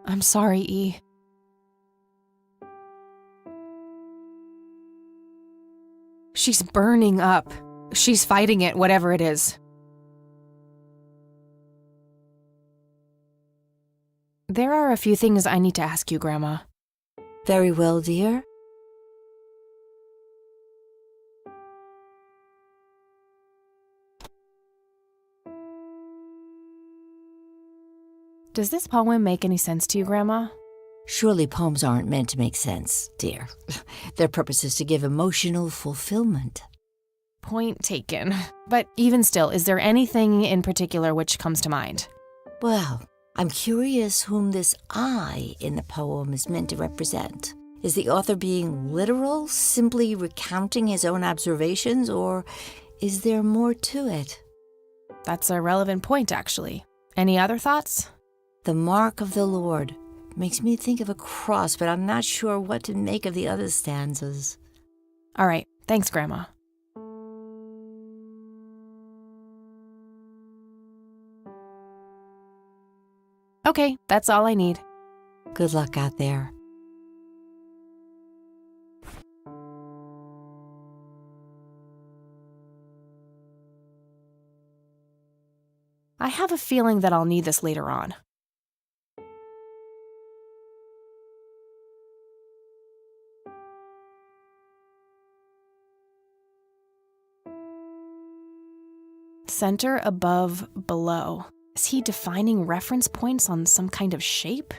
I'm sorry, E. She's burning up. She's fighting it, whatever it is. There are a few things I need to ask you, Grandma. Very well, dear. Does this poem make any sense to you, Grandma? Surely poems aren't meant to make sense, dear. Their purpose is to give emotional fulfillment. Point taken. But even still, is there anything in particular which comes to mind? Well, I'm curious whom this I in the poem is meant to represent. Is the author being literal, simply recounting his own observations, or is there more to it? That's a relevant point, actually. Any other thoughts? The mark of the Lord makes me think of a cross, but I'm not sure what to make of the other stanzas. All right, thanks, Grandma. Okay, that's all I need. Good luck out there. I have a feeling that I'll need this later on. Center, above, below. Is he defining reference points on some kind of shape?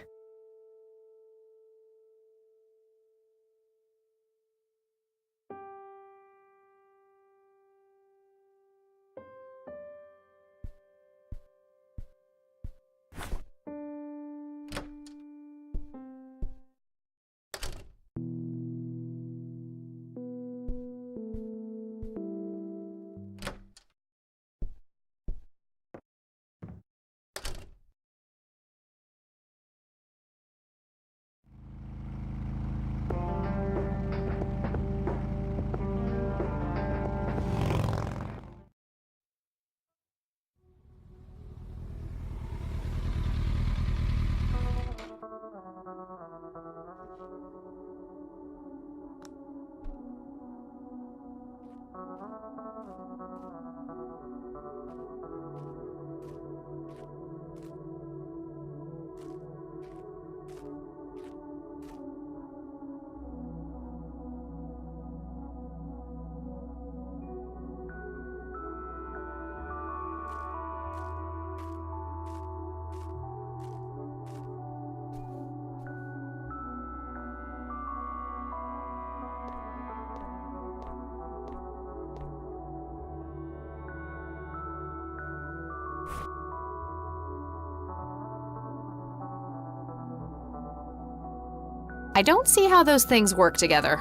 I don't see how those things work together.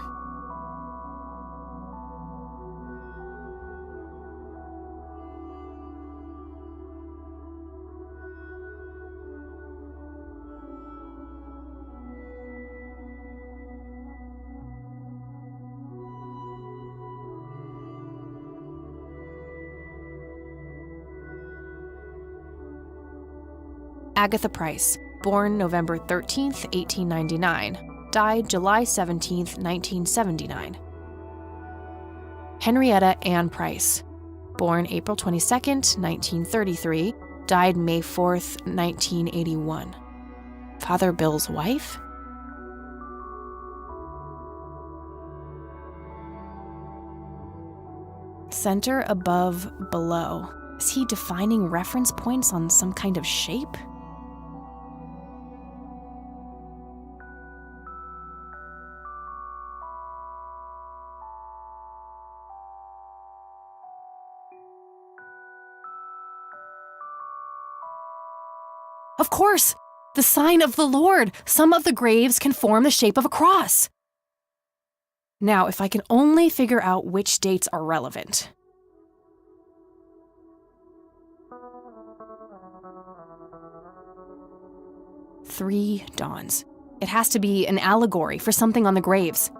Agatha Price, born November 13th, 1899. Died July 17th, 1979. Henrietta Ann Price, born April 22nd, 1933, died May 4th, 1981. Father Bill's wife? Center, above, below. Is he defining reference points on some kind of shape? Of course! The sign of the Lord! Some of the graves can form the shape of a cross. Now, if I can only figure out which dates are relevant. Three dawns. It has to be an allegory for something on the graves.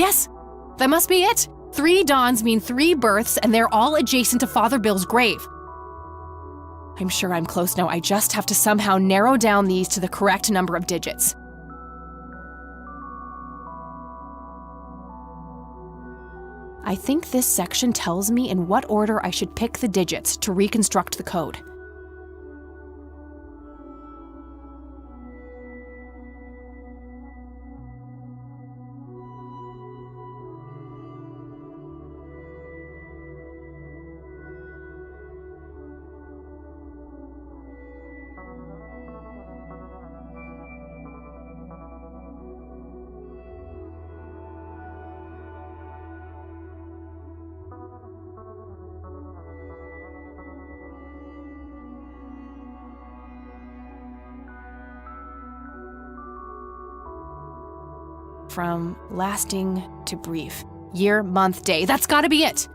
Yes, that must be it. 3 dawns mean 3 births, and they're all adjacent to Father Bill's grave. I'm sure I'm close now. I just have to somehow narrow down these to the correct number of digits. I think this section tells me in what order I should pick the digits to reconstruct the code. From lasting to brief. Year, month, day. That's gotta be it!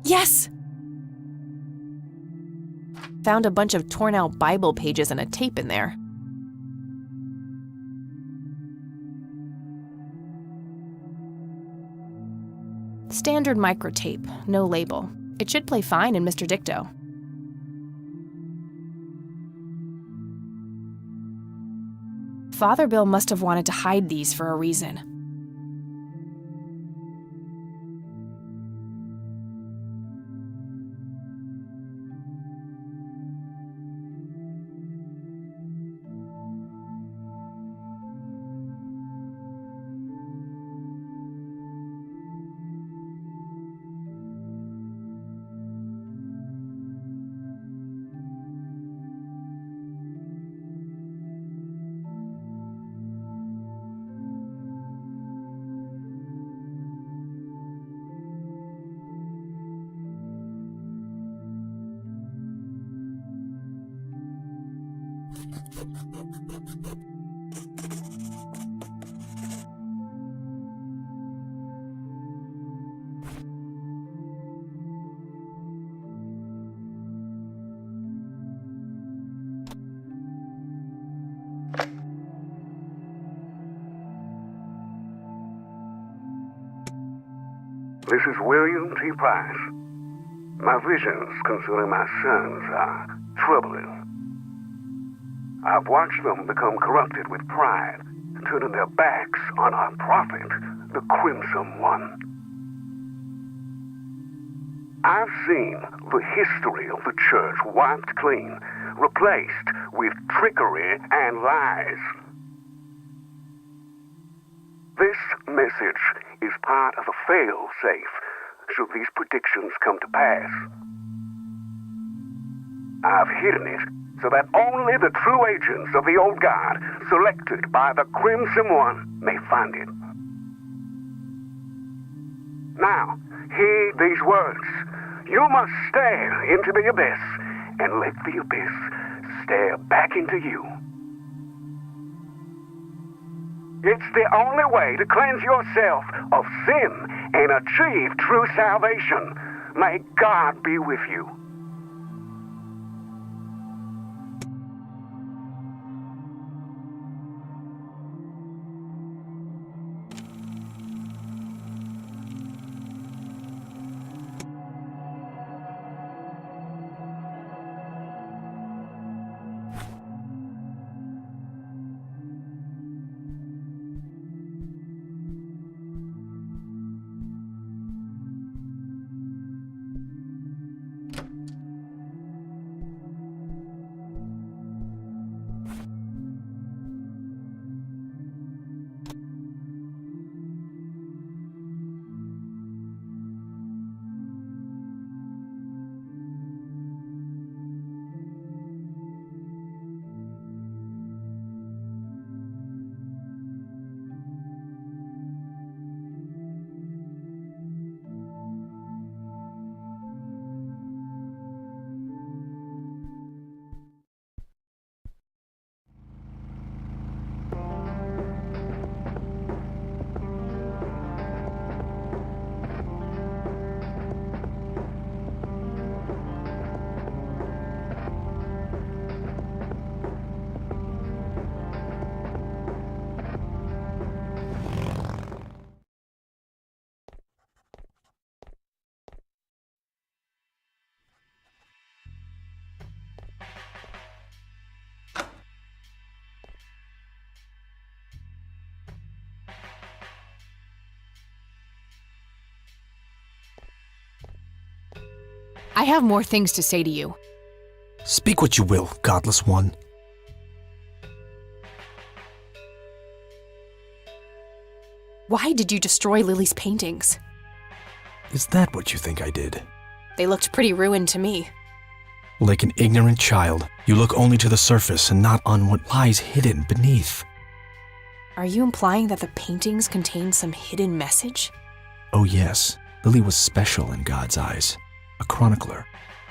Yes! Found a bunch of torn out Bible pages and a tape in there. Standard microtape, no label. It should play fine in Mr. Dicto. Father Bill must have wanted to hide these for a reason. This is William T. Price. My visions concerning my sons are troubling. I've watched them become corrupted with pride, turning their backs on our prophet, the Crimson One. I've seen the history of the church wiped clean, replaced with trickery and lies. This message is part of a fail-safe should these predictions come to pass. I've hidden it so that only the true agents of the old guard, selected by the Crimson One, may find it. Now, heed these words. You must stare into the abyss and let the abyss stare back into you. It's the only way to cleanse yourself of sin and achieve true salvation. May God be with you. I have more things to say to you. Speak what you will, godless one. Why did you destroy Lily's paintings? Is that what you think I did? They looked pretty ruined to me. Like an ignorant child, you look only to the surface and not on what lies hidden beneath. Are you implying that the paintings contain some hidden message? Oh yes, Lily was special in God's eyes. A chronicler,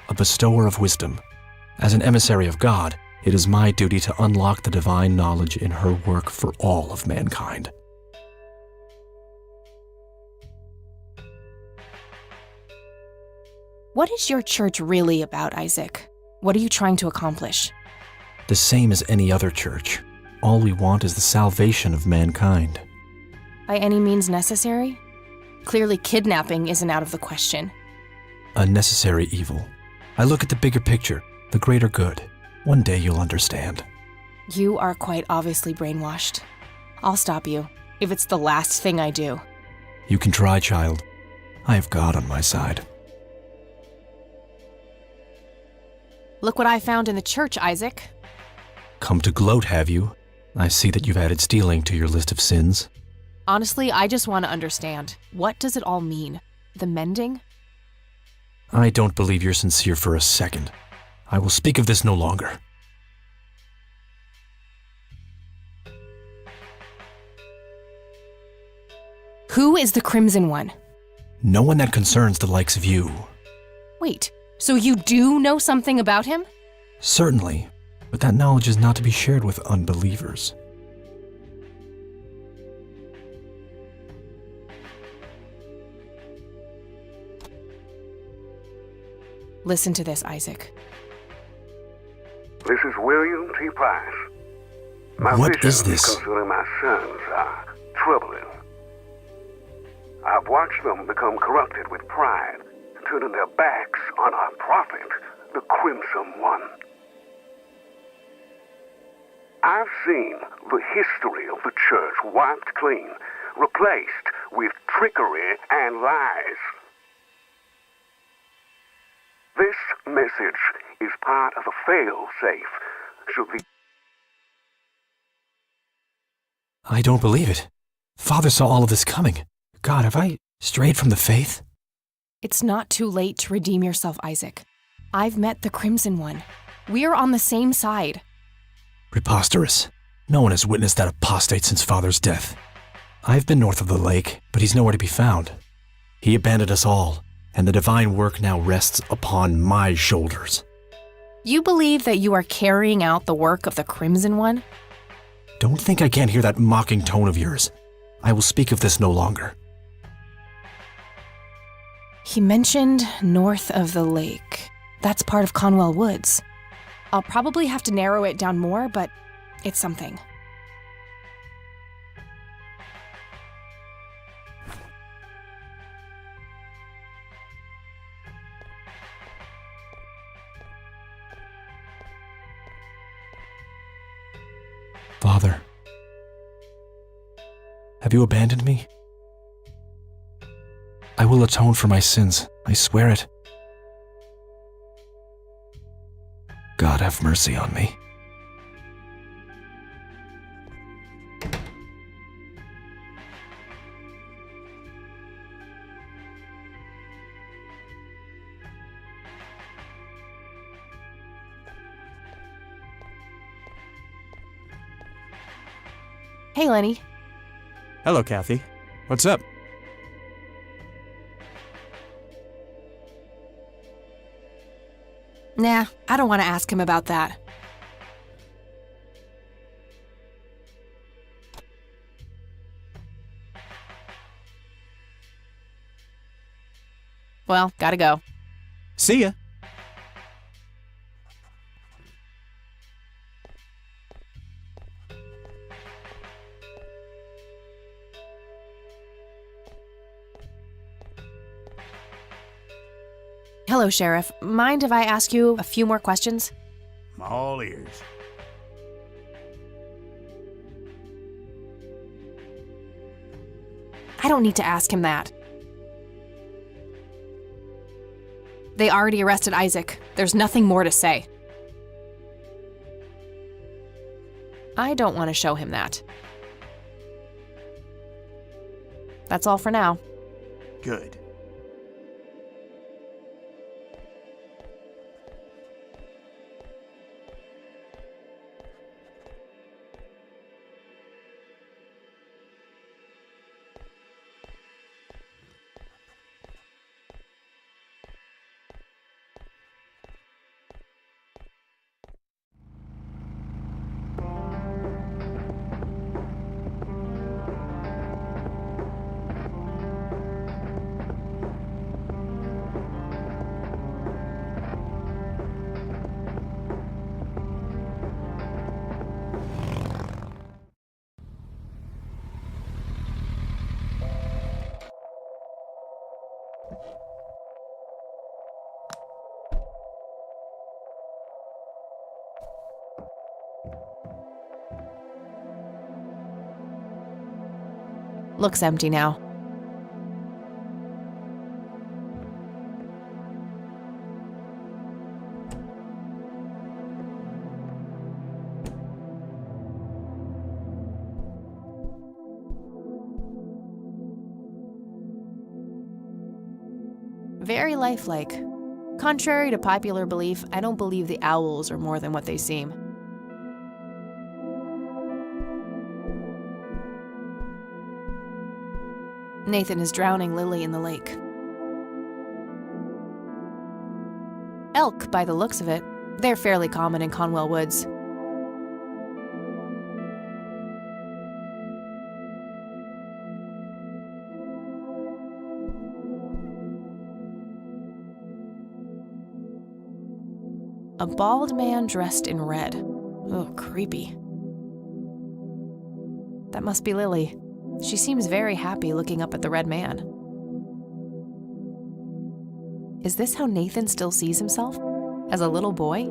a bestower of wisdom. As an emissary of God, it is my duty to unlock the divine knowledge in her work for all of mankind. What is your church really about, Isaac? What are you trying to accomplish? The same as any other church. All we want is the salvation of mankind. By any means necessary? Clearly kidnapping isn't out of the question. A necessary evil. I look at the bigger picture, the greater good. One day you'll understand. You are quite obviously brainwashed. I'll stop you, if it's the last thing I do. You can try, child. I have God on my side. Look what I found in the church, Isaac. Come to gloat, have you? I see that you've added stealing to your list of sins. Honestly, I just want to understand. What does it all mean? The mending? I don't believe you're sincere for a second. I will speak of this no longer. Who is the Crimson One? No one that concerns the likes of you. Wait, so you do know something about him? Certainly, but that knowledge is not to be shared with unbelievers. Listen to this, Isaac. This is William T. Price. My What visions is this? concerning my sons are troubling. I've watched them become corrupted with pride, turning their backs on our prophet, the Crimson One. I've seen the history of the church wiped clean, replaced with trickery and lies. This message is part of a fail-safe. Should the I don't believe it. Father saw all of this coming. God, have I strayed from the faith? It's not too late to redeem yourself, Isaac. I've met the Crimson One. We're on the same side. Preposterous. No one has witnessed that apostate since Father's death. I've been north of the lake, but he's nowhere to be found. He abandoned us all, and the divine work now rests upon my shoulders. You believe that you are carrying out the work of the Crimson One? Don't think I can't hear that mocking tone of yours. I will speak of this no longer. He mentioned north of the lake. That's part of Conwell Woods. I'll probably have to narrow it down more, but it's something. Father, have you abandoned me? I will atone for my sins, I swear it. God have mercy on me. Hey, Lenny. Hello, Kathy. What's up? Nah, I don't want to ask him about that. Well, gotta go. See ya. Hello, Sheriff. Mind if I ask you a few more questions? I'm all ears. I don't need to ask him that. They already arrested Isaac. There's nothing more to say. I don't want to show him that. That's all for now. Good. Looks empty now. Very lifelike. Contrary to popular belief, I don't believe the owls are more than what they seem. Nathan is drowning Lily in the lake. Elk, by the looks of it. They're fairly common in Conwell Woods. A bald man dressed in red. Oh, creepy. That must be Lily. She seems very happy looking up at the red man. Is this how Nathan still sees himself? As a little boy?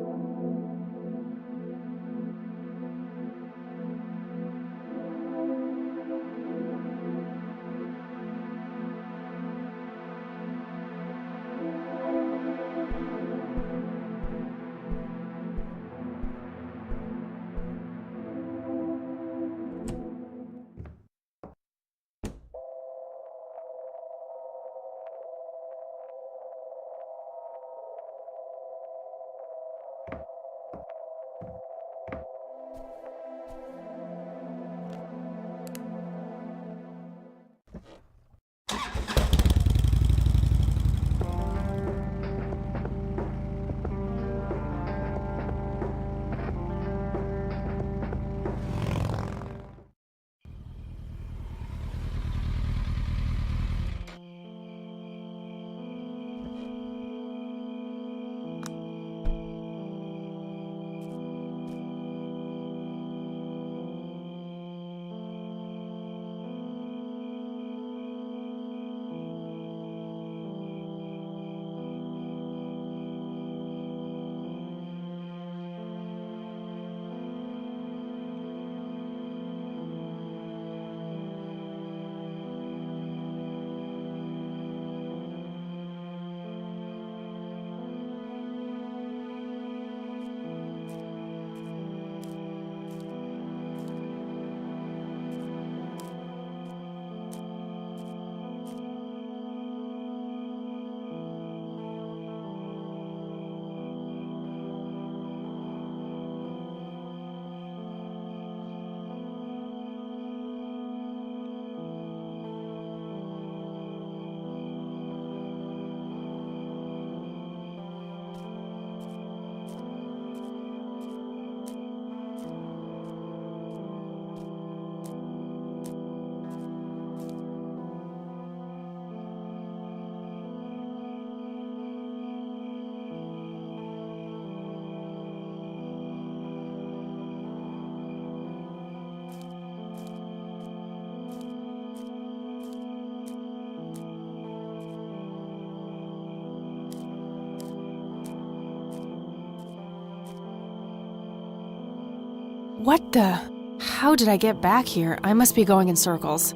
What the? How did I get back here? I must be going in circles.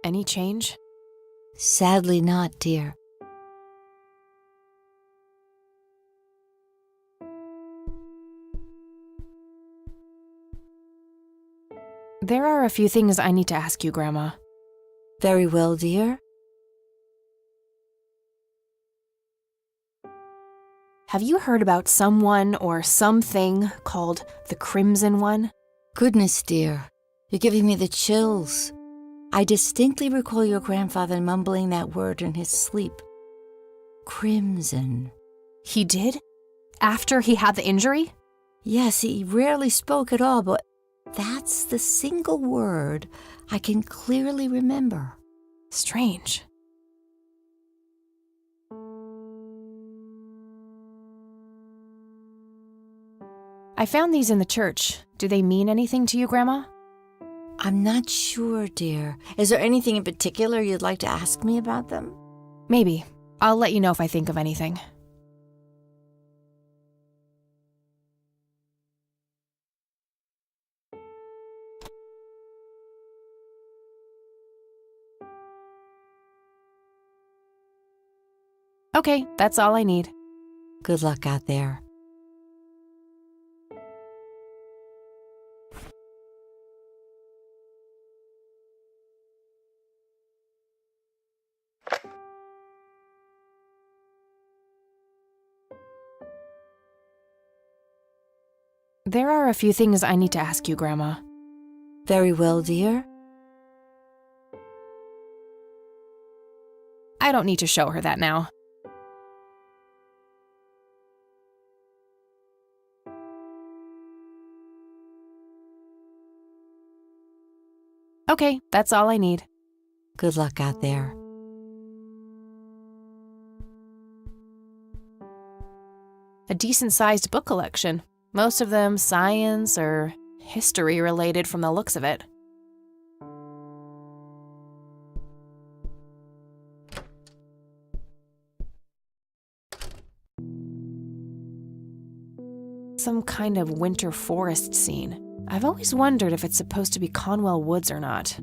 Any change? Sadly not, dear. There are a few things I need to ask you, Grandma. Very well, dear. Have you heard about someone or something called the Crimson One? Goodness, dear. You're giving me the chills. I distinctly recall your grandfather mumbling that word in his sleep. Crimson. He did? After he had the injury? Yes, he rarely spoke at all, but that's the single word I can clearly remember. Strange. I found these in the church. Do they mean anything to you, Grandma? I'm not sure, dear. Is there anything in particular you'd like to ask me about them? Maybe. I'll let you know if I think of anything. Okay, that's all I need. Good luck out there. There are a few things I need to ask you, Grandma. Very well, dear. I don't need to show her that now. Okay, that's all I need. Good luck out there. A decent-sized book collection. Most of them science or history related from the looks of it. Some kind of winter forest scene. I've always wondered if it's supposed to be Conwell Woods or not.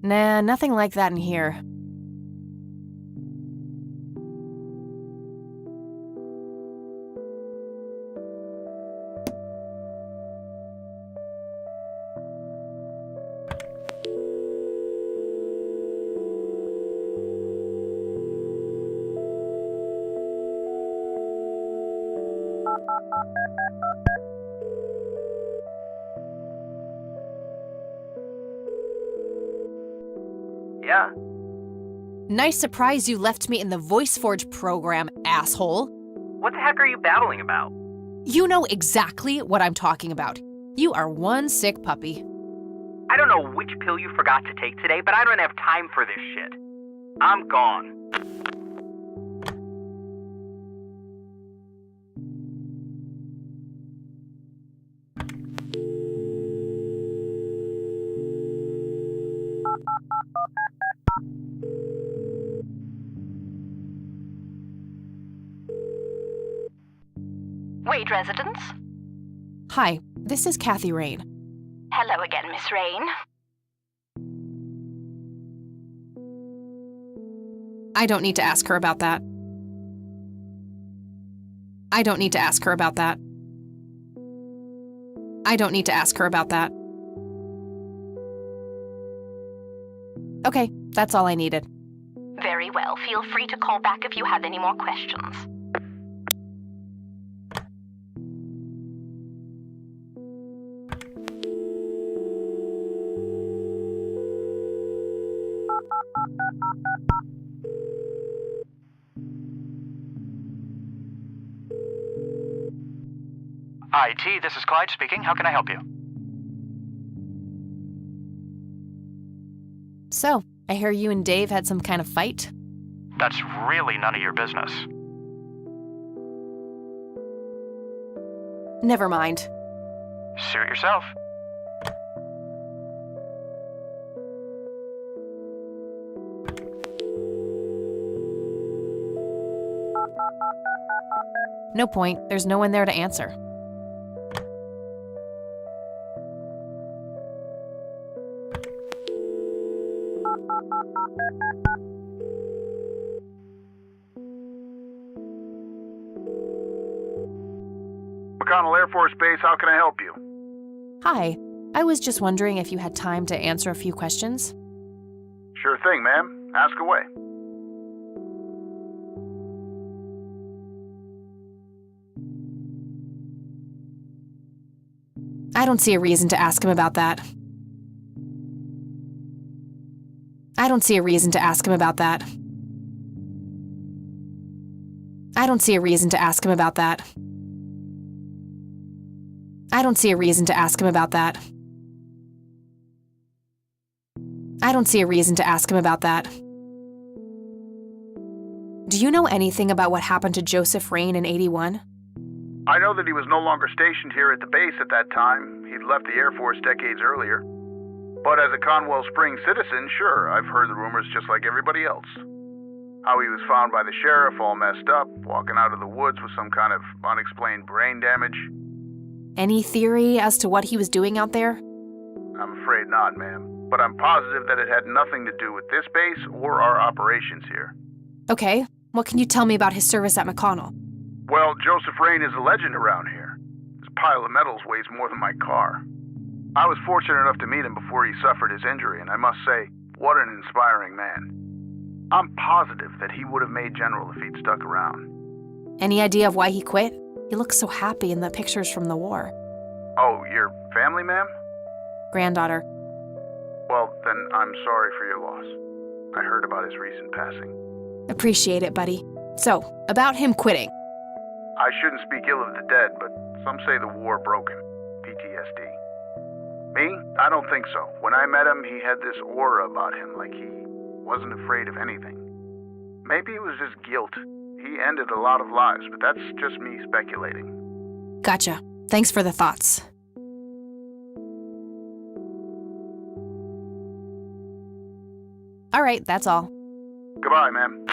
Nah, nothing like that in here. Yeah? Nice surprise you left me in the VoiceForge program, asshole. What the heck are you babbling about? You know exactly what I'm talking about. You are one sick puppy. I don't know which pill you forgot to take today, but I don't have time for this shit. I'm gone. Wade residence? Hi, this is Kathy Rain. Hello again, Miss Rain. I don't need to ask her about that. I don't need to ask her about that. I don't need to ask her about that. Okay, that's all I needed. Very well. Feel free to call back if you have any more questions. IT, this is Clyde speaking. How can I help you? So, I hear you and Dave had some kind of fight? That's really none of your business. Never mind. Suit yourself. No point. There's no one there to answer. McConnell Air Force Base, how can I help you? Hi. I was just wondering if you had time to answer a few questions. Sure thing, ma'am. Ask away. I don't see a reason to ask him about that. I don't see a reason to ask him about that. I don't see a reason to ask him about that. I don't see a reason to ask him about that. I don't see a reason to ask him about that. Do you know anything about what happened to Joseph Rain in 81? I know that he was no longer stationed here at the base at that time. He'd left the Air Force decades earlier. But as a Conwell Springs citizen, sure, I've heard the rumors just like everybody else. How he was found by the sheriff all messed up, walking out of the woods with some kind of unexplained brain damage. Any theory as to what he was doing out there? I'm afraid not, ma'am. But I'm positive that it had nothing to do with this base or our operations here. Okay, what can you tell me about his service at McConnell? Well, Joseph Rain is a legend around here. His pile of medals weighs more than my car. I was fortunate enough to meet him before he suffered his injury, and I must say, what an inspiring man. I'm positive that he would have made general if he'd stuck around. Any idea of why he quit? He looks so happy in the pictures from the war. Oh, your family, ma'am? Granddaughter. Well, then I'm sorry for your loss. I heard about his recent passing. Appreciate it, buddy. So, about him quitting. I shouldn't speak ill of the dead, but some say the war broke him. PTSD. Me? I don't think so. When I met him, he had this aura about him, like he wasn't afraid of anything. Maybe it was just guilt. He ended a lot of lives, but that's just me speculating. Gotcha. Thanks for the thoughts. All right, that's all. Goodbye, ma'am.